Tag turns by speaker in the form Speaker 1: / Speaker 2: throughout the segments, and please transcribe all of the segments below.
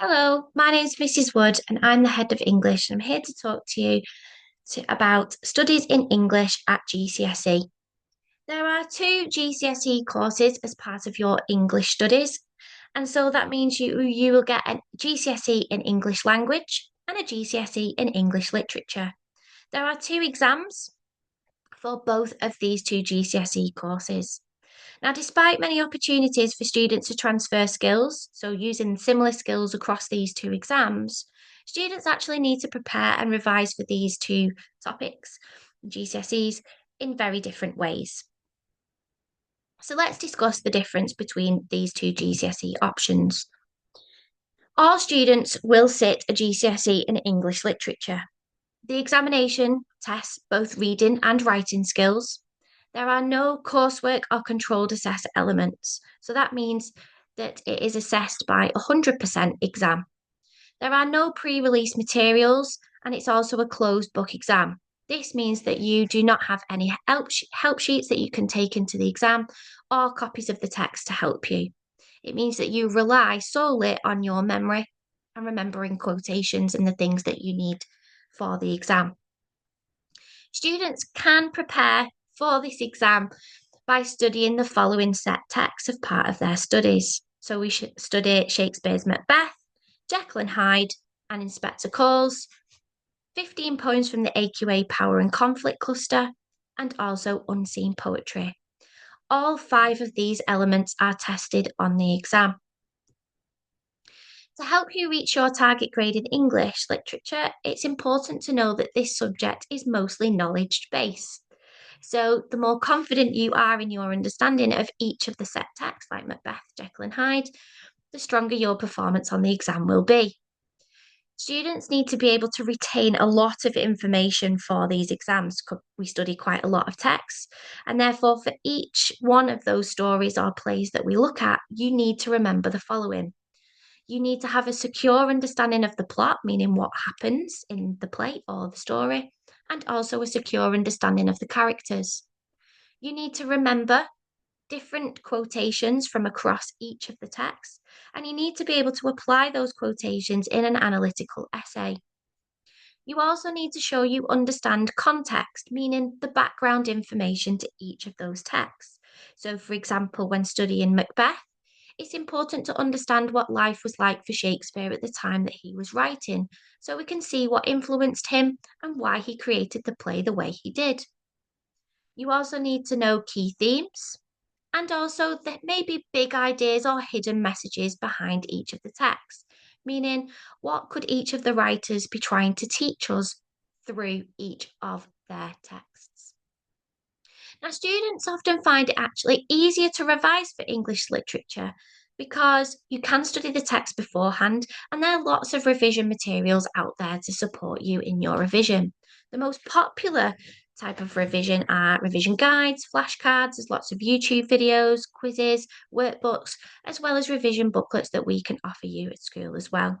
Speaker 1: Hello, my name's Mrs. Wood and I'm the head of English. I'm here to talk to you about studies in English at GCSE. There are two GCSE courses as part of your English studies, and so that means you will get a GCSE in English language and a GCSE in English literature. There are two exams for both of these two GCSE courses. Now, despite many opportunities for students to transfer skills, so using similar skills across these two exams, students actually need to prepare and revise for these two topics, GCSEs, in very different ways. So let's discuss the difference between these two GCSE options. All students will sit a GCSE in English literature. The examination tests both reading and writing skills. There are no coursework or controlled assessed elements, so that means that it is assessed by 100% exam. There are no pre-release materials, and it's also a closed book exam. This means that you do not have any help sheets that you can take into the exam or copies of the text to help you. It means that you rely solely on your memory and remembering quotations and the things that you need for the exam. Students can prepare for this exam by studying the following set texts as part of their studies. So we should study Shakespeare's Macbeth, Jekyll and Hyde, and Inspector Calls, 15 poems from the AQA Power and Conflict cluster, and also unseen poetry. All five of these elements are tested on the exam. To help you reach your target grade in English literature, it's important to know that this subject is mostly knowledge based. So, the more confident you are in your understanding of each of the set texts, like Macbeth, Jekyll and Hyde, the stronger your performance on the exam will be. Students need to be able to retain a lot of information for these exams. We study quite a lot of texts, and therefore, for each one of those stories or plays that we look at, you need to remember the following. You need to have a secure understanding of the plot, meaning what happens in the play or the story, and also a secure understanding of the characters. You need to remember different quotations from across each of the texts, and you need to be able to apply those quotations in an analytical essay. You also need to show you understand context, meaning the background information to each of those texts. So, for example, when studying Macbeth, it's important to understand what life was like for Shakespeare at the time that he was writing, so we can see what influenced him and why he created the play the way he did. You also need to know key themes and also there may be big ideas or hidden messages behind each of the texts, meaning what could each of the writers be trying to teach us through each of their texts. Now, students often find it actually easier to revise for English literature because you can study the text beforehand and there are lots of revision materials out there to support you in your revision. The most popular type of revision are revision guides, flashcards, there's lots of YouTube videos, quizzes, workbooks, as well as revision booklets that we can offer you at school as well.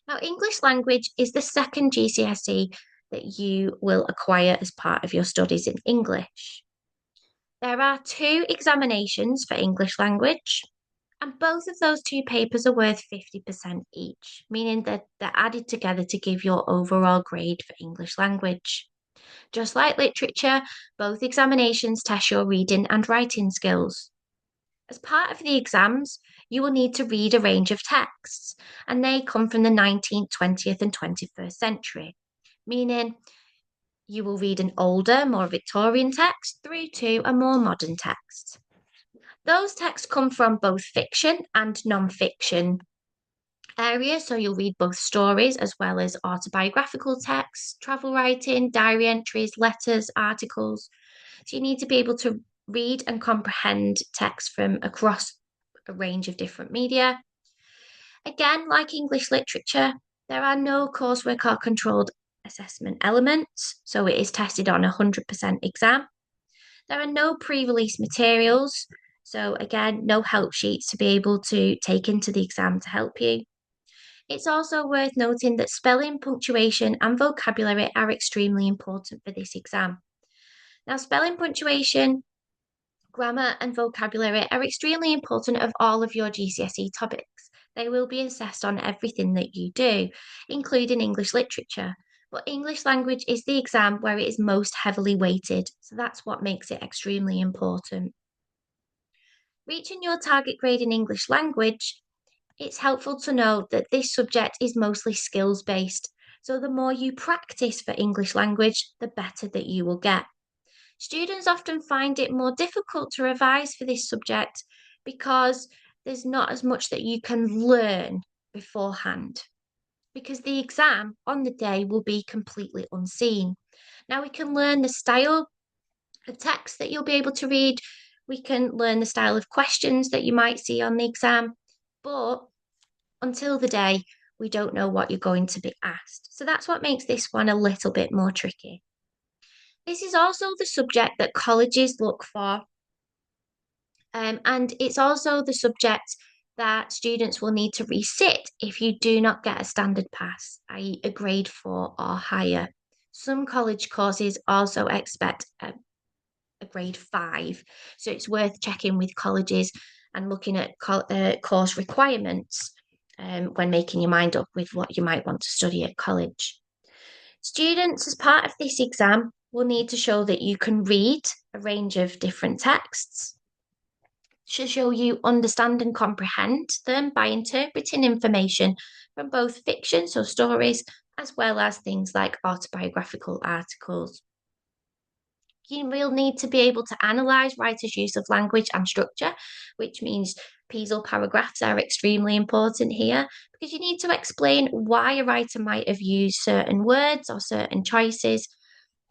Speaker 1: Now, English language is the second GCSE that you will acquire as part of your studies in English. There are two examinations for English language, and both of those two papers are worth 50% each, meaning that they're added together to give your overall grade for English language. Just like literature, both examinations test your reading and writing skills. As part of the exams, you will need to read a range of texts, and they come from the 19th, 20th, and 21st century, meaning you will read an older, more Victorian text through to a more modern text. Those texts come from both fiction and non-fiction areas, so you'll read both stories as well as autobiographical texts, travel writing, diary entries, letters, articles. So you need to be able to read and comprehend text from across a range of different media. Again, like English literature, there are no coursework or controlled assessment elements, so it is tested on a 100% exam. There are no pre-release materials, so again, no help sheets to be able to take into the exam to help you. It's also worth noting that spelling, punctuation, and vocabulary are extremely important for this exam. Now, spelling, punctuation, grammar, and vocabulary are extremely important of all of your GCSE topics. They will be assessed on everything that you do, including English literature. But English language is the exam where it is most heavily weighted, so that's what makes it extremely important. Reaching your target grade in English language, it's helpful to know that this subject is mostly skills based. So the more you practice for English language, the better that you will get. Students often find it more difficult to revise for this subject because there's not as much that you can learn beforehand, because the exam on the day will be completely unseen. Now, we can learn the style of text that you'll be able to read, we can learn the style of questions that you might see on the exam, but until the day, we don't know what you're going to be asked. So that's what makes this one a little bit more tricky. This is also the subject that colleges look for, and it's also the subject that students will need to resit if you do not get a standard pass, i.e., a grade 4 or higher. Some college courses also expect a grade 5, so it's worth checking with colleges and looking at course requirements when making your mind up with what you might want to study at college. Students, as part of this exam, will need to show that you can read a range of different texts, to show you understand and comprehend them by interpreting information from both fiction, so stories, as well as things like autobiographical articles. You will need to be able to analyse writers' use of language and structure, which means Peasel paragraphs are extremely important here, because you need to explain why a writer might have used certain words or certain choices,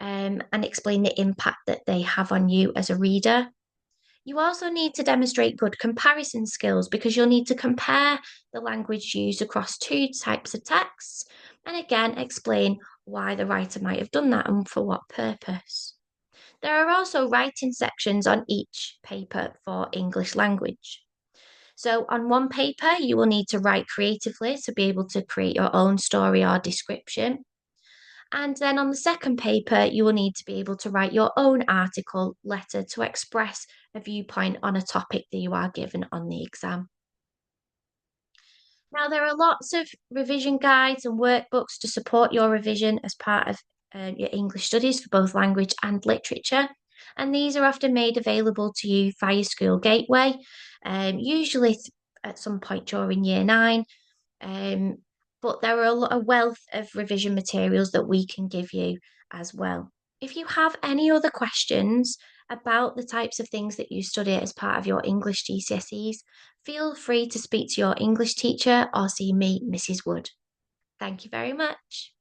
Speaker 1: and explain the impact that they have on you as a reader. You also need to demonstrate good comparison skills, because you'll need to compare the language used across two types of texts, and again explain why the writer might have done that and for what purpose. There are also writing sections on each paper for English language. So, on one paper, you will need to write creatively to be able to create your own story or description. And then on the second paper, you will need to be able to write your own article, letter to express a viewpoint on a topic that you are given on the exam. Now, there are lots of revision guides and workbooks to support your revision as part of your English studies for both language and literature. And these are often made available to you via School Gateway, usually at some point during year 9. Um, but there are a wealth of revision materials that we can give you as well. If you have any other questions about the types of things that you study as part of your English GCSEs, feel free to speak to your English teacher or see me, Mrs. Wood. Thank you very much.